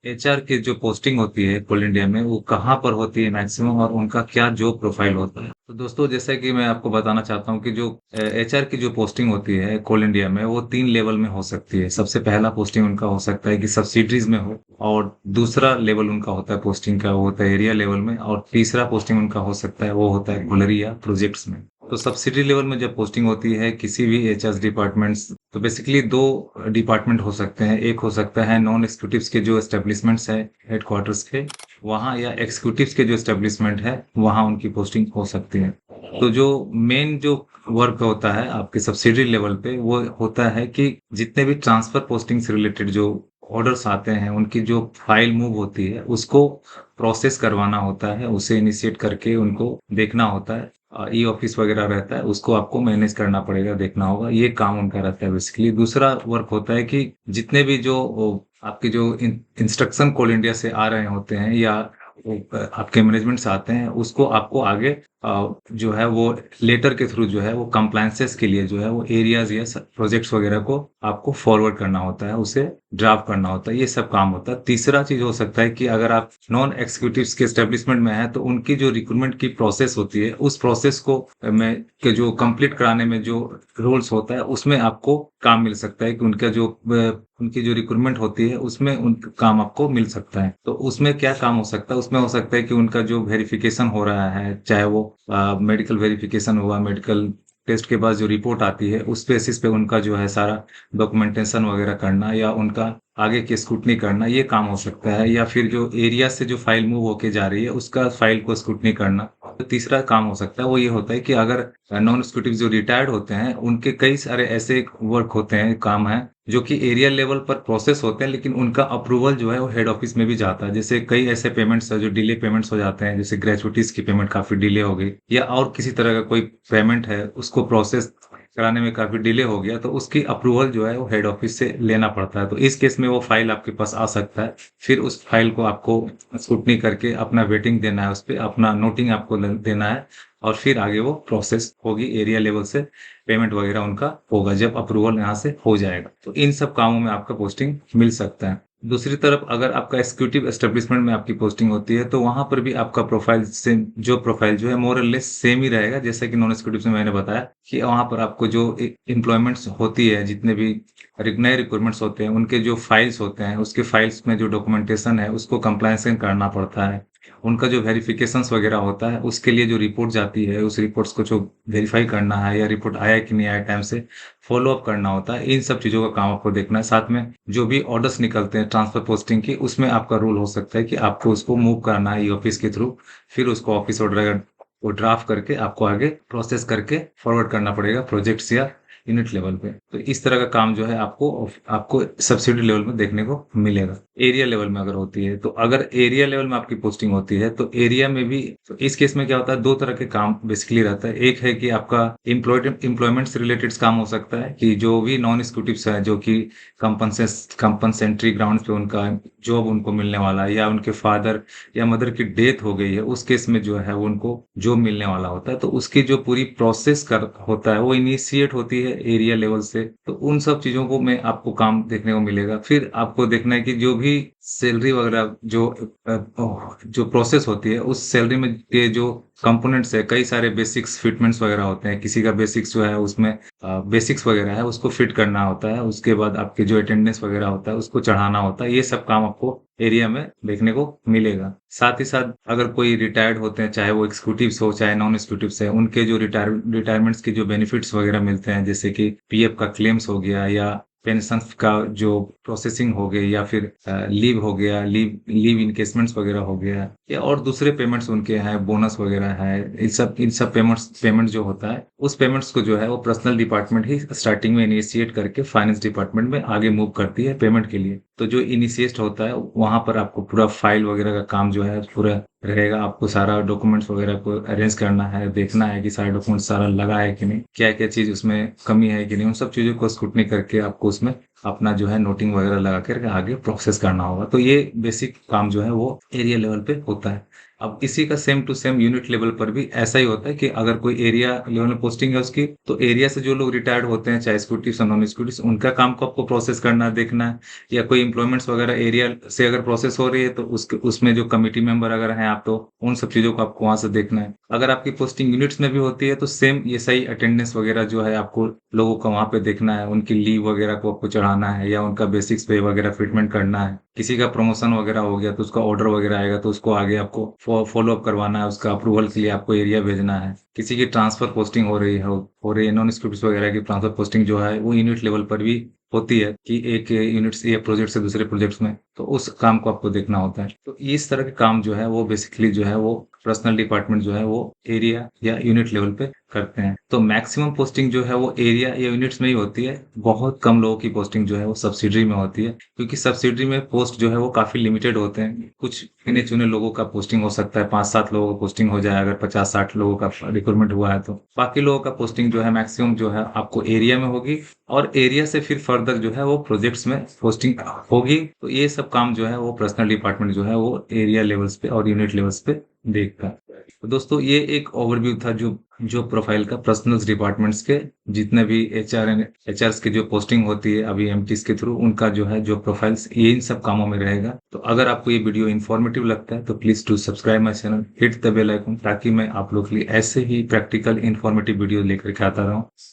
HR की जो posting होती है कोल इंडिया में वो कहाँ पर होती है मैक्सिमम और उनका क्या जॉब प्रोफाइल होता है? तो दोस्तों जैसा कि मैं आपको बताना चाहता हूँ कि जो एचआर की जो पोस्टिंग होती है कोल इंडिया में वो 3 लेवल में हो सकती है। सबसे पहला पोस्टिंग उनका हो सकता है कि सब्सिडीज में हो, और दूसरा लेवल उनका होता है पोस्टिंग का, वो होता है एरिया लेवल में, और तीसरा पोस्टिंग उनका हो सकता है वो होता है गुलरी या प्रोजेक्ट्स में। तो सब्सिडी लेवल में जब पोस्टिंग होती है किसी भी एचआर डिपार्टमेंट्स, तो बेसिकली दो डिपार्टमेंट हो सकते हैं। एक हो सकता है नॉन एग्जीक्यूटिव्स के जो एस्टेब्लिशमेंट्स है हेडक्वार्टर्स के वहाँ, या एग्जीक्यूटिव्स के जो एस्टेब्लिशमेंट है वहाँ उनकी पोस्टिंग हो सकती है। तो जो मेन जो वर्क होता है आपके सब्सिडी लेवल पे वो होता है कि जितने भी ट्रांसफर पोस्टिंग से रिलेटेड जो ऑर्डर्स आते हैं उनकी जो फाइल मूव होती है उसको प्रोसेस करवाना होता है, उसे इनिशिएट करके उनको देखना होता है। ई ऑफिस वगैरह रहता है उसको आपको मैनेज करना पड़ेगा, देखना होगा, ये काम उनका रहता है बेसिकली। दूसरा वर्क होता है कि जितने भी जो आपके जो इंस्ट्रक्शन कोल इंडिया से आ रहे होते हैं या आपके मैनेजमेंट से आते हैं उसको आपको आगे जो है वो लेटर के थ्रू जो है वो कंप्लायंसेस के लिए जो है वो एरियाज या प्रोजेक्ट्स वगैरह को आपको फॉरवर्ड करना होता है, उसे ड्राफ्ट करना होता है, ये सब काम होता है। तीसरा चीज हो सकता है कि अगर आप नॉन एग्जीक्यूटिव्स के एस्टेब्लिशमेंट में है तो उनकी जो रिक्रूटमेंट की प्रोसेस होती है उस प्रोसेस को में के जो कंप्लीट कराने में जो रूल्स होता है उसमें आपको काम मिल सकता है कि उनकी जो रिक्रूटमेंट होती है उसमें उनका काम आपको मिल सकता है। तो उसमें क्या काम हो सकता है? उसमें हो सकता है कि उनका जो वेरिफिकेशन हो रहा है, चाहे वो मेडिकल वेरिफिकेशन हुआ, मेडिकल टेस्ट के बाद जो रिपोर्ट आती है उस बेसिस पे उनका जो है सारा डॉक्यूमेंटेशन वगैरह करना या उनका आगे की स्क्रूटनी करना, ये काम हो सकता है। या फिर जो एरिया से जो फाइल मूव होके जा रही है उसका फाइल को स्क्रूटनी करना। तो तीसरा काम हो सकता है वो ये होता है कि अगर नॉन एग्जीक्यूटिव जो रिटायर्ड होते हैं उनके कई सारे ऐसे वर्क होते हैं, काम है जो कि एरिया लेवल पर प्रोसेस होते हैं लेकिन उनका अप्रूवल जो है वो हेड ऑफिस में भी जाता है। जैसे कई ऐसे पेमेंट्स है जो डिले पेमेंट्स हो जाते हैं, जैसे ग्रेचुइटीज की पेमेंट काफी डिले हो गई या और किसी तरह का कोई पेमेंट है उसको प्रोसेस कराने में काफी डिले हो गया, तो उसकी अप्रूवल जो है वो हेड ऑफिस से लेना पड़ता है। तो इस केस में वो फाइल आपके पास आ सकता है, फिर उस फाइल को आपको स्क्रूटनी करके अपना वेटिंग देना है, उस पर अपना नोटिंग आपको देना है, और फिर आगे वो प्रोसेस होगी एरिया लेवल से, पेमेंट वगैरह उनका होगा जब अप्रूवल यहाँ से हो जाएगा। तो इन सब कामों में आपका पोस्टिंग मिल सकता है। दूसरी तरफ अगर आपका एग्जीक्यूटिव एस्टेब्लिशमेंट में आपकी पोस्टिंग होती है तो वहां पर भी आपका प्रोफाइल से जो प्रोफाइल जो है मोर और लेस सेम ही रहेगा, जैसे कि नॉन एग्जीक्यूटिव में मैंने बताया कि वहां पर आपको जो एम्प्लॉयमेंट्स होती है, जितने भी नए रिक्वायरमेंट्स होते हैं उनके जो फाइल्स होते हैं उसके फाइल्स में जो डॉक्यूमेंटेशन है उसको कंप्लायंस करना पड़ता है। उनका जो वेरिफिकेशंस वगैरह होता है उसके लिए जो रिपोर्ट जाती है उस रिपोर्ट्स को जो वेरीफाई करना है या रिपोर्ट आया कि नहीं आया टाइम से फॉलो अप करना होता है। इन सब चीजों का काम आपको देखना है। साथ में जो भी ऑर्डर्स निकलते हैं ट्रांसफर पोस्टिंग की उसमें आपका रोल हो सकता है कि आपको उसको मूव करना है ई ऑफिस के थ्रू, फिर उसको ऑफिस ऑर्डर वो ड्राफ्ट करके आपको आगे प्रोसेस करके फॉरवर्ड करना पड़ेगा प्रोजेक्ट्स या यूनिट लेवल पे। तो इस तरह का काम जो है आपको आपको सब्सिडी लेवल में देखने को मिलेगा। एरिया लेवल में अगर होती है, तो अगर एरिया लेवल में आपकी पोस्टिंग होती है तो एरिया में भी, तो इस केस में क्या होता है, दो तरह के काम बेसिकली रहता है। एक है कि आपका एम्प्लॉयमेंट से रिलेटेड काम हो सकता है कि जो भी नॉन एग्जीक्यूटिव्स है जो कि कंपनसेंट्री ग्राउंड पे उनका जॉब उनको मिलने वाला है या उनके फादर या मदर की डेथ हो गई है, उस केस में जो है वो उनको जॉब मिलने वाला होता है, तो उसकी जो पूरी प्रोसेस कर होता है वो इनिशिएट होती है एरिया लेवल से। तो उन सब चीजों को में आपको काम देखने को मिलेगा। फिर आपको देखना है कि जो भी सैलरी वगैरह जो प्रोसेस होती है उस सैलरी में के जो कंपोनेंट्स है, कई सारे बेसिक्स फिटमेंट्स वगैरह होते हैं। किसी का बेसिक्स जो है उसमें बेसिक्स वगैरह है उसको फिट करना होता है, उसके बाद आपके जो अटेंडेंस वगैरह होता है उसको चढ़ाना होता है। ये सब काम आपको एरिया में देखने को मिलेगा। साथ ही साथ अगर कोई रिटायर्ड होते हैं, चाहे वो एग्जीक्यूटिव्स हो चाहे नॉन एग्जीक्यूटिव्स है, उनके जो रिटायरमेंट्स के जो बेनिफिट्स वगैरह मिलते हैं, जैसे कि पीएफ का क्लेम्स हो गया या पेंशन का जो प्रोसेसिंग हो गई या फिर लीव हो गया, लीव इनकेसमेंट्स वगैरह हो गया, या और दूसरे पेमेंट्स उनके हैं, बोनस वगैरह है, इन सब पेमेंट जो होता है उस पेमेंट्स को जो है वो पर्सनल डिपार्टमेंट ही स्टार्टिंग में इनिशिएट करके फाइनेंस डिपार्टमेंट में आगे मूव करती है पेमेंट के लिए। तो जो इनिशिएट होता है वहां पर आपको पूरा फाइल वगैरह का काम जो है पूरा रहेगा। आपको सारा डॉक्यूमेंट्स वगैरह को अरेंज करना है, देखना है कि सारा डॉक्यूमेंट सारा लगा है कि नहीं, क्या क्या चीज उसमें कमी है कि नहीं, उन सब चीजों को स्क्रूटनी करके आपको उसमें अपना जो है नोटिंग वगैरह लगा करके आगे प्रोसेस करना होगा। तो ये बेसिक काम जो है वो एरिया लेवल पे होता है। अब इसी का same to same unit level पर भी ऐसा ही होता है कि अगर कोई एरिया लेवल में पोस्टिंग है उसकी, तो एरिया से जो लोग रिटायर्ड होते हैं, चाहे एक्जीक्यूटिव या नॉन एक्जीक्यूटिव, उनका काम को आपको प्रोसेस करना है, देखना है। या कोई एम्प्लॉयमेंट्स वगैरह एरिया से अगर प्रोसेस हो रही है, तो उसके उसमें जो कमिटी मेंबर अगर हैं आप, तो उन सब चीजों को आपको वहां से देखना है। अगर आपकी पोस्टिंग यूनिट्स में भी होती है, तो सेम ये सही अटेंडेंस वगैरह जो है आपको लोगों को वहां पे देखना है, उनकी लीव वगैरह को आपको चढ़ाना है, या उनका बेसिक्स पे वगैरह फिटमेंट करना है। किसी का प्रमोशन वगैरह हो गया तो उसका ऑर्डर वगैरह आएगा, तो उसको आगे आपको फॉलो अप करवाना है, उसका अप्रूवल के लिए आपको एरिया भेजना है। किसी की ट्रांसफर पोस्टिंग हो रही है नॉन एक्जीक्यूटिव वगैरह की ट्रांसफर पोस्टिंग जो है वो यूनिट लेवल पर भी होती है, कि एक यूनिट से या प्रोजेक्ट से दूसरे प्रोजेक्ट्स में, तो उस काम को आपको देखना होता है। तो इस तरह के काम जो है वो बेसिकली जो है वो पर्सनल डिपार्टमेंट जो है वो एरिया या यूनिट लेवल पे करते हैं। तो मैक्सिमम पोस्टिंग जो है वो एरिया या यूनिट्स में ही होती है। बहुत कम लोगों की पोस्टिंग जो है वो सब्सिडरी में होती है, क्योंकि सब्सिडरी में पोस्ट जो है वो काफी लिमिटेड होते हैं। कुछ गिने चुने लोगों का पोस्टिंग हो सकता है, 5-7 लोगों का पोस्टिंग हो जाए अगर 50-60 लोगों का रिक्रूटमेंट हुआ है, तो बाकी लोगों का पोस्टिंग जो है मैक्सिमम जो है आपको एरिया में होगी। और एरिया से फिर फर्दर जो है वो प्रोजेक्ट्स में पोस्टिंग होगी। तो ये सब काम जो है वो पर्सनल डिपार्टमेंट जो है वो एरिया लेवल्स पे और यूनिट लेवल्स पे देखता है। तो दोस्तों ये एक ओवरव्यू था जो जो प्रोफाइल का पर्सनल डिपार्टमेंट्स के, जितने भी एचआरस की जो पोस्टिंग होती है अभी एमटीज के थ्रू, उनका जो है जो प्रोफाइल्स ये इन सब कामों में रहेगा। तो अगर आपको ये वीडियो इन्फॉर्मेटिव लगता है तो please to subscribe my channel, hit the bell icon, ताकि मैं आप लोग के लिए ऐसे ही प्रैक्टिकल इन्फॉर्मेटिव वीडियो लेकर के आता रहूं।